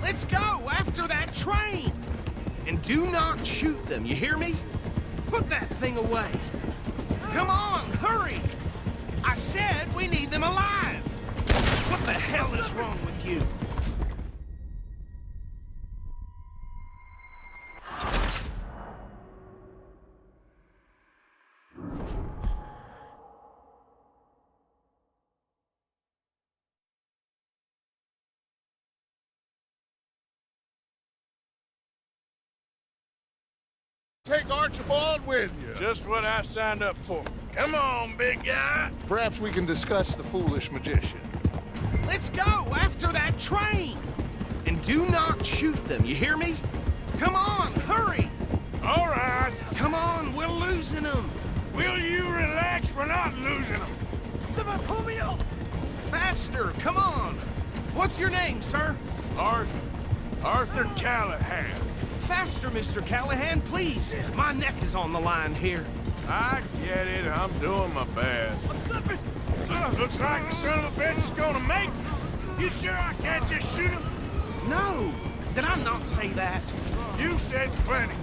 Let's go after that train! And do not shoot them, you hear me? Put that thing away. Come on, hurry! I said we need them alive! What the hell is wrong with you? Take Archibald with you. Just what I signed up for. Come on, big guy. Perhaps we can discuss the foolish magician. Let's go after that train! And do not shoot them, you hear me? Come on, hurry! All right. Come on, we're losing them! Will you relax? We're not losing them. Faster, come on! What's your name, sir? Arthur Callahan. Faster, Mr. Callahan, please! My neck is on the line here. I get it. I'm doing my best. Looks like the son of a bitch is gonna make it. You sure I can't just shoot him? No! Did I not say that? You said plenty.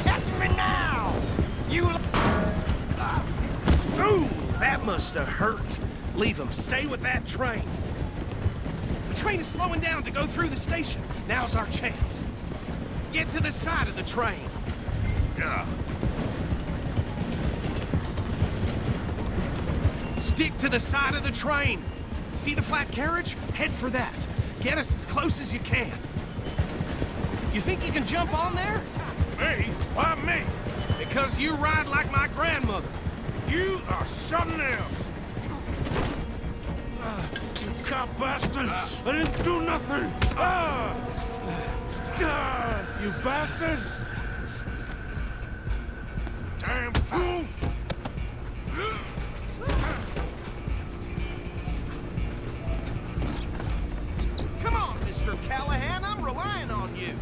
Catch me now! You... Ooh, that must have hurt. Leave him. Stay with that train. The train is slowing down to go through the station. Now's our chance. Get to the side of the train. Stick to the side of the train. See the flat carriage? Head for that. Get us as close as you can. You think you can jump on there? Me? Why me? Because you ride like my grandmother. You are something else. You cop bastard! I didn't do nothing! You bastard! Damn fool! Come on, Mr. Callahan, I'm relying on you.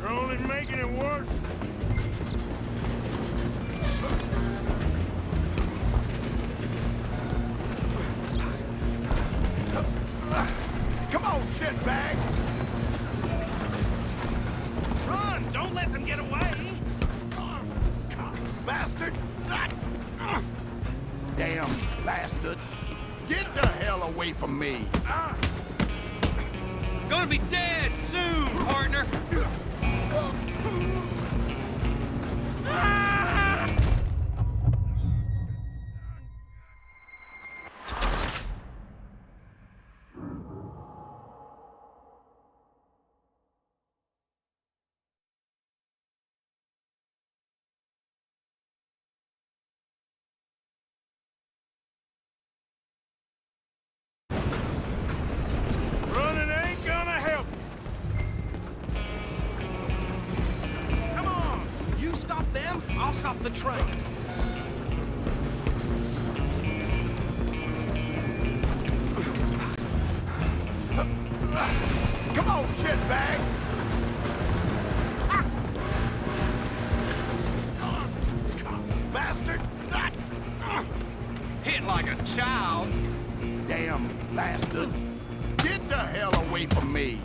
You're only making it worse. Come on, shitbag! Run! Don't let them get away! Bastard! Damn bastard! Get the hell away from me! Gonna be dead soon, partner! Running ain't gonna help you. Come on! You stop them, I'll stop the train. Come on, shitbag! Bastard! Hit like a child. Damn bastard! Get the hell away from me!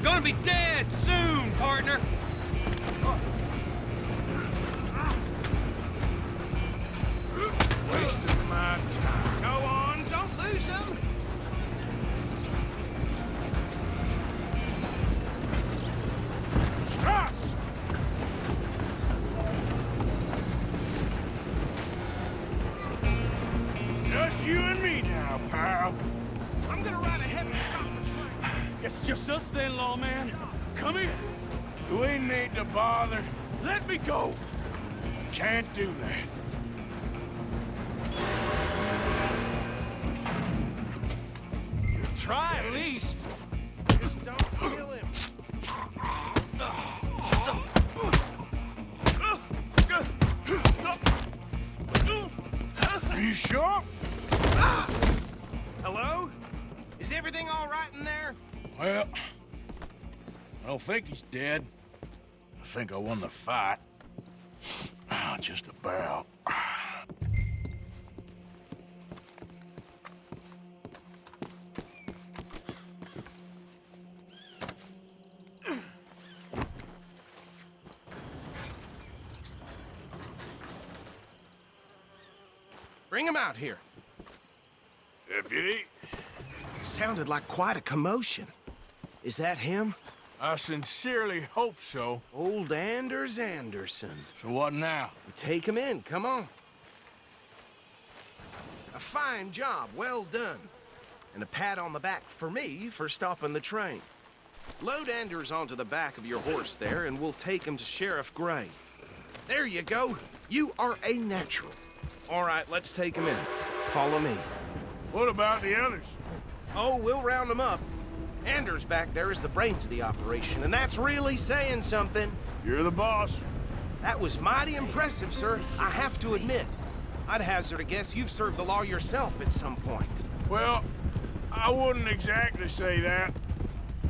Gonna be dead soon, partner! Wasting my time. Go on, don't lose them! Stop! Just you and me now, pal. I'm gonna ride ahead and stop the train. Guess it's just us then, lawman. Come here. We need to bother. Let me go. Can't do that. Try at least. Just don't kill him. Are you sure? Hello? Is everything all right in there? Well, I don't think he's dead. I think I won the fight. Just about. Bring him out here. Deputy, Sounded like quite a commotion. Is that him? I sincerely hope so. Old Anders Anderson. So what now? Take him in, come on. A fine job, well done. And a pat on the back for me for stopping the train. Load Anders onto the back of your horse there, and we'll take him to Sheriff Gray. There you go. You are a natural. All right, let's take him in. Follow me. What about the others? Oh, we'll round them up. Anders back there is the brains of the operation, and that's really saying something. You're the boss. That was mighty impressive, sir. I have to admit. I'd hazard a guess you've served the law yourself at some point. Well, I wouldn't exactly say that.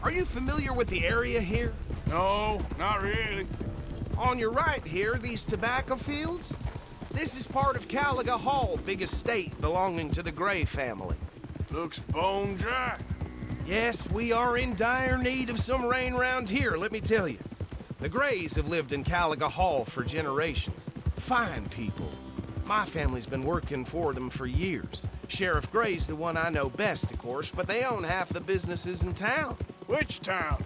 Are you familiar with the area here? No, not really. On your right here, these tobacco fields? This is part of Caliga Hall, big estate belonging to the Gray family. Looks bone dry. Yes, we are in dire need of some rain round here, let me tell you. The Grays have lived in Caliga Hall for generations. Fine people. My family's been working for them for years. Sheriff Gray's the one I know best, of course, but they own half the businesses in town. Which town?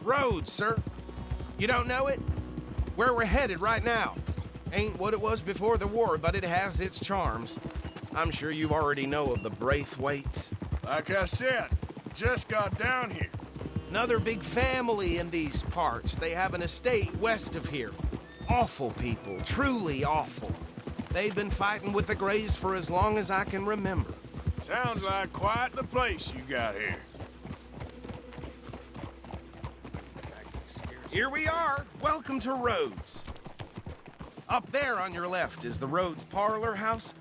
Rhodes, sir. You don't know it? Where we're headed right now. Ain't what it was before the war, but it has its charms. I'm sure you already know of the Braithwaites. Like I said, just got down here. Another big family in these parts. They have an estate west of here. Awful people, truly awful. They've been fighting with the Grays for as long as I can remember. Sounds like quite the place you got here. Here we are. Welcome to Rhodes. Up there on your left is the Rhodes Parlor House.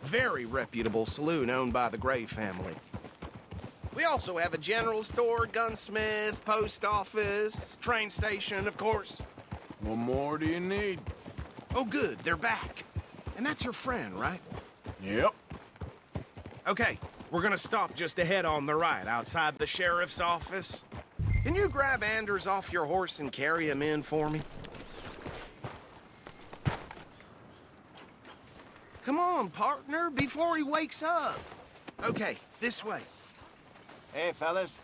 Very reputable saloon owned by the Gray family. We also have a general store, gunsmith, post office, train station, of course. What more do you need? Oh, good, they're back. And that's your friend, right? Yep. Okay, we're gonna stop just ahead on the right, outside the sheriff's office. Can you grab Anders off your horse and carry him in for me? Come on, partner, before he wakes up. Okay, this way. Hey, fellas.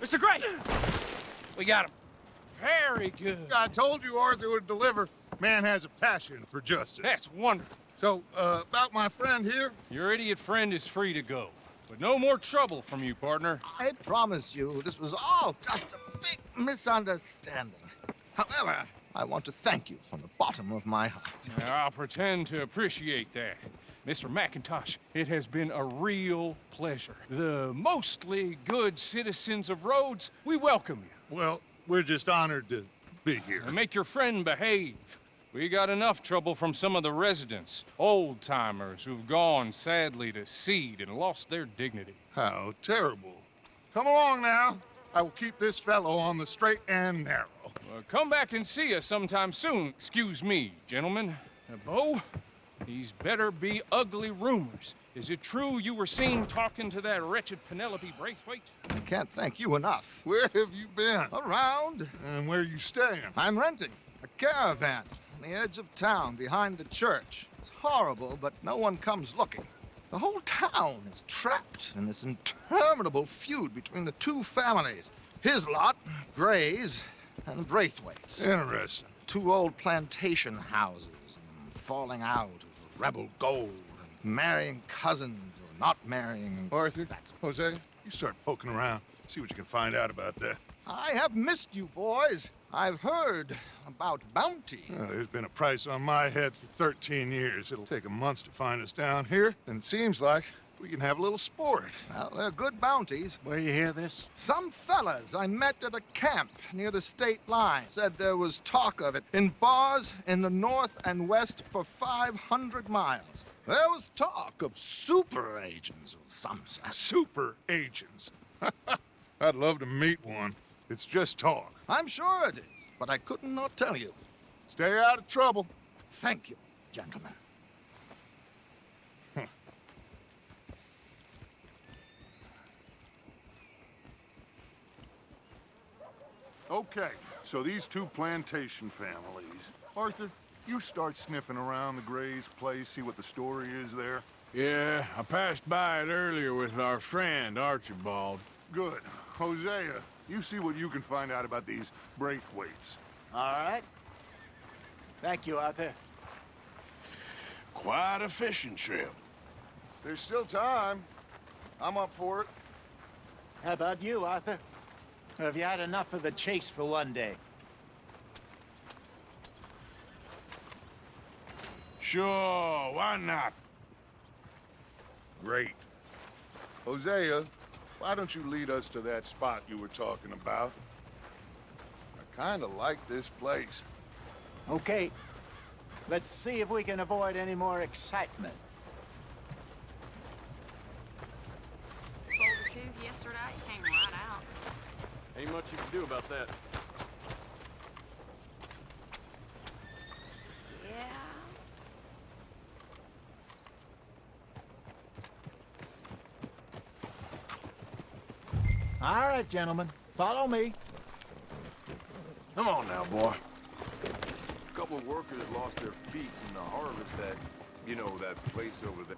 Mr. Gray! We got him. Very good. I told you Arthur would deliver. Man has a passion for justice. That's wonderful. So, about my friend here? Your idiot friend is free to go. But no more trouble from you, partner. I promise you, this was all just a big misunderstanding. However, I want to thank you from the bottom of my heart. I'll pretend to appreciate that. Mr. McIntosh, it has been a real pleasure. The mostly good citizens of Rhodes, we welcome you. Well, we're just honored to be here. And make your friend behave. We got enough trouble from some of the residents, old-timers who've gone, sadly, to seed and lost their dignity. How terrible. Come along now. I will keep this fellow on the straight and narrow. Come back and see us sometime soon. Excuse me, gentlemen. Bo, these better be ugly rumors. Is it true you were seen talking to that wretched Penelope Braithwaite? I can't thank you enough. Where have you been? Around. And where are you staying? I'm renting a caravan on the edge of town behind the church. It's horrible, but no one comes looking. The whole town is trapped in this interminable feud between the two families. His lot, Gray's, and the Braithwaites. Interesting. Two old plantation houses, and falling out of rebel gold, and marrying cousins or not marrying. Arthur, Jose, you start poking around. See what you can find out about that. I have missed you, boys. I've heard about bounty. There's been a price on my head for 13 years. It'll take 'em months to find us down here, and it seems like we can have a little sport. Well, they're good bounties. Where you hear this? Some fellas I met at a camp near the state line said there was talk of it in bars in the north and west for 500 miles. There was talk of super agents of some sort. Super agents. I'd love to meet one. It's just talk. I'm sure it is, but I couldn't not tell you. Stay out of trouble. Thank you, gentlemen. Okay, so these two plantation families. Arthur, you start sniffing around the Gray's place, see what the story is there. Yeah, I passed by it earlier with our friend, Archibald. Good. Hosea, you see what you can find out about these Braithwaites. All right. Thank you, Arthur. Quite a fishing trip. There's still time. I'm up for it. How about you, Arthur? Have you had enough of the chase for one day? Sure, why not? Great. Hosea, why don't you lead us to that spot you were talking about? I kind of like this place. Okay. Let's see if we can avoid any more excitement. Pulled a tooth yesterday, came right out. Ain't much you can do about that. Yeah. All right, gentlemen. Follow me. Come on now, boy. A couple of workers lost their feet in the harvest at, you know, that place over there.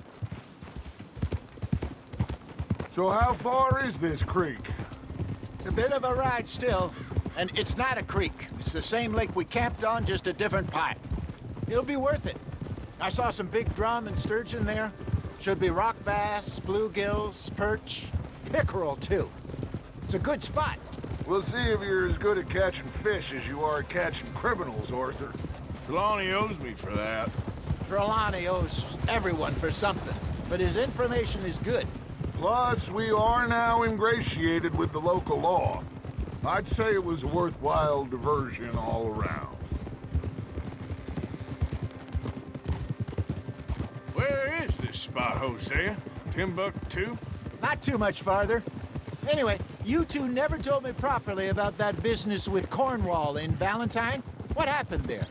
So how far is this creek? It's a bit of a ride still, and it's not a creek. It's the same lake we camped on, just a different part. It'll be worth it. I saw some big drum and sturgeon there. Should be rock bass, bluegills, perch, pickerel, too. It's a good spot. We'll see if you're as good at catching fish as you are at catching criminals, Arthur. Trelawney owes me for that. Trelawney owes everyone for something, but his information is good. Plus, we are now ingratiated with the local law. I'd say it was a worthwhile diversion all around. Where is this spot, Hosea? Timbuktu? Not too much farther. Anyway, you two never told me properly about that business with Cornwall in Valentine. What happened there?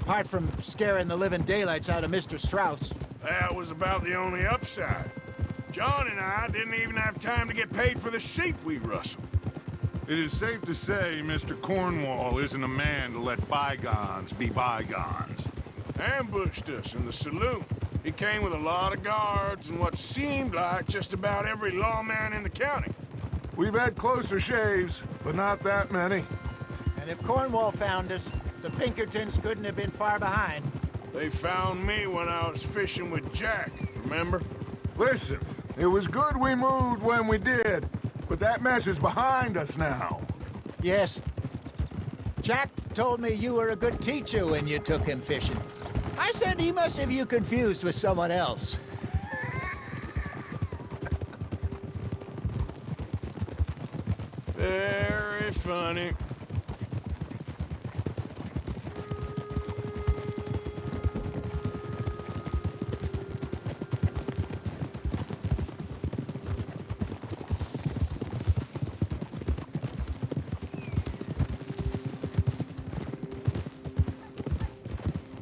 Apart from scaring the living daylights out of Mr. Strauss. That was about the only upside. John and I didn't even have time to get paid for the sheep we rustled. It is safe to say Mr. Cornwall isn't a man to let bygones be bygones. Ambushed us in the saloon. He came with a lot of guards and what seemed like just about every lawman in the county. We've had closer shaves, but not that many. And if Cornwall found us, the Pinkertons couldn't have been far behind. They found me when I was fishing with Jack, remember? Listen, it was good we moved when we did, but that mess is behind us now. Yes. Jack told me you were a good teacher when you took him fishing. I said he must have you confused with someone else. Very funny.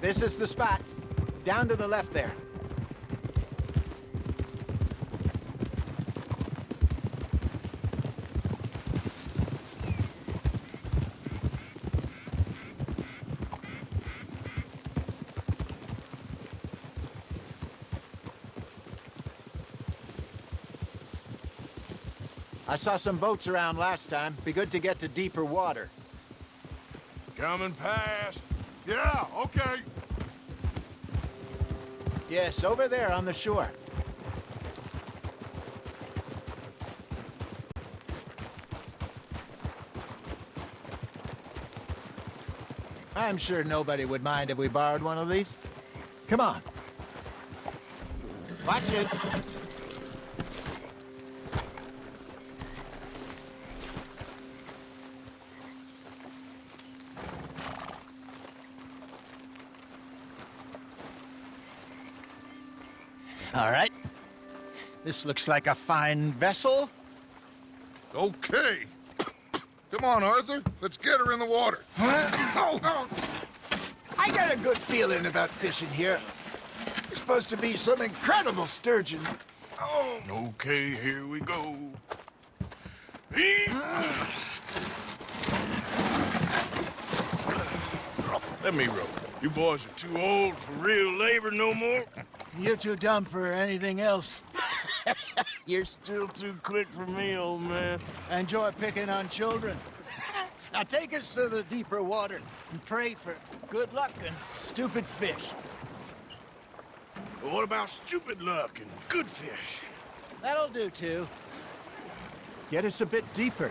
This is the spot. Down to the left there. I saw some boats around last time. Be good to get to deeper water. Coming past. Yeah, okay. Yes, over there on the shore. I'm sure nobody would mind if we borrowed one of these. Come on. Watch it. All right. This looks like a fine vessel. Okay. Come on, Arthur. Let's get her in the water. I got a good feeling about fishing here. There's supposed to be some incredible sturgeon. Oh. Okay, here we go. Let me row. You boys are too old for real labor no more. You're too dumb for anything else. You're still too quick for me, old man. Enjoy picking on children. Now take us to the deeper water and pray for good luck and stupid fish. But what about stupid luck and good fish? That'll do, too. Get us a bit deeper.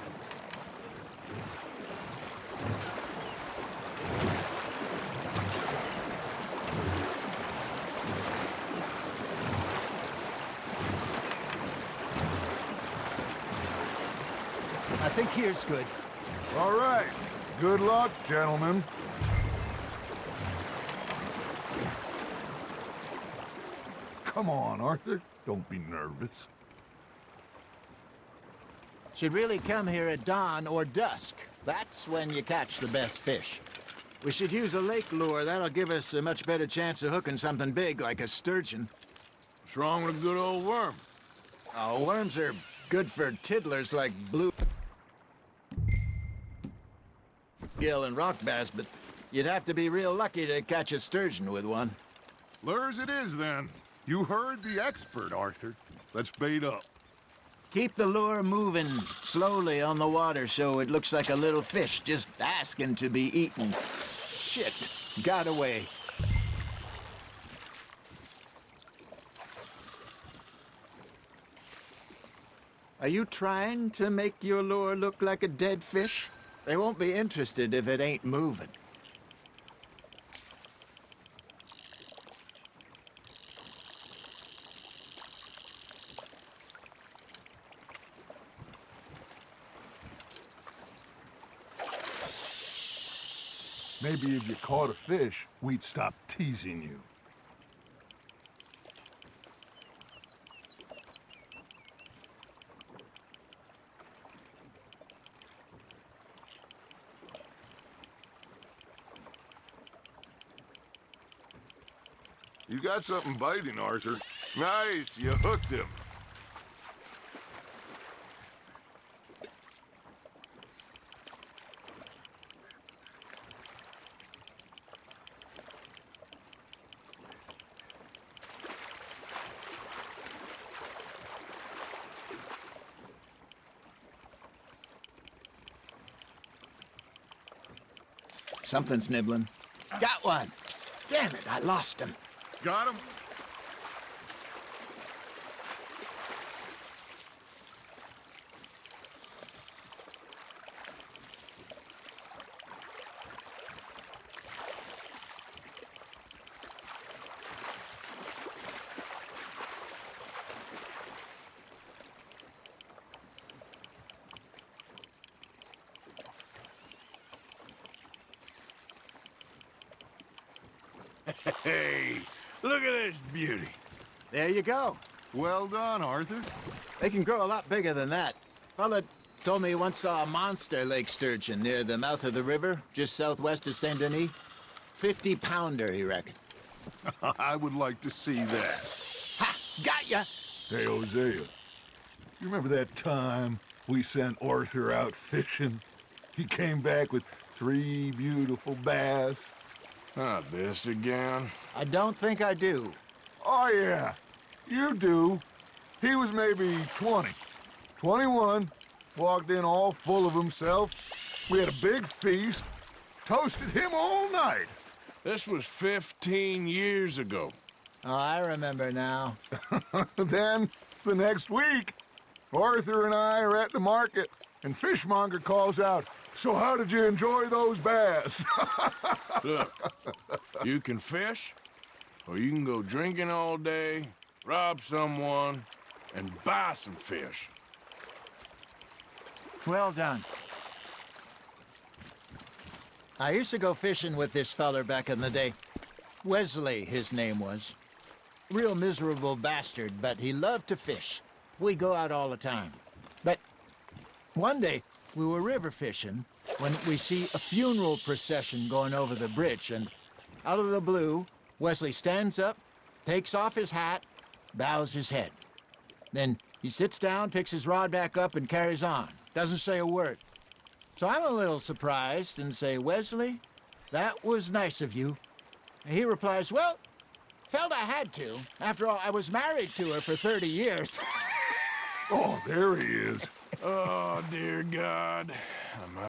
I think here's good. All right. Good luck, gentlemen. Come on, Arthur. Don't be nervous. Should really come here at dawn or dusk. That's when you catch the best fish. We should use a lake lure. That'll give us a much better chance of hooking something big like a sturgeon. What's wrong with a good old worm? Oh, worms are good for tiddlers like blue gill and rock bass, but you'd have to be real lucky to catch a sturgeon with one. Lures it is, then. You heard the expert, Arthur. Let's bait up. Keep the lure moving slowly on the water so it looks like a little fish just asking to be eaten. Shit, got away. Are you trying to make your lure look like a dead fish? They won't be interested if it ain't moving. Maybe if you caught a fish, we'd stop teasing you. You got something biting, Arthur. Nice, you hooked him. Something's nibbling. Got one. Damn it, I lost him. Got him? Hey, look at this beauty. There you go. Well done, Arthur. They can grow a lot bigger than that. Fella told me he once saw a monster lake sturgeon near the mouth of the river, just southwest of Saint Denis. 50-pounder, he reckoned. I would like to see that. Ha! Got ya! Hey, Hosea. You remember that time we sent Arthur out fishing? He came back with 3 beautiful bass. Not this again. I don't think I do. Oh, yeah. You do. He was maybe 20. 21. Walked in all full of himself. We had a big feast. Toasted him all night. This was 15 years ago. Oh, I remember now. Then, the next week, Arthur and I are at the market, and Fishmonger calls out, "So how did you enjoy those bass?" Look, you can fish, or you can go drinking all day, rob someone, and buy some fish. Well done. I used to go fishing with this feller back in the day. Wesley, his name was. Real miserable bastard, but he loved to fish. We'd go out all the time. But One day, we were river fishing when we see a funeral procession going over the bridge, and out of the blue, Wesley stands up, takes off his hat, bows his head. Then he sits down, picks his rod back up, and carries on. Doesn't say a word. So I'm a little surprised and say, Wesley, that was nice of you. And he replies, well, felt I had to. After all, I was married to her for 30 years. Oh, there he is. Oh, dear God. I'm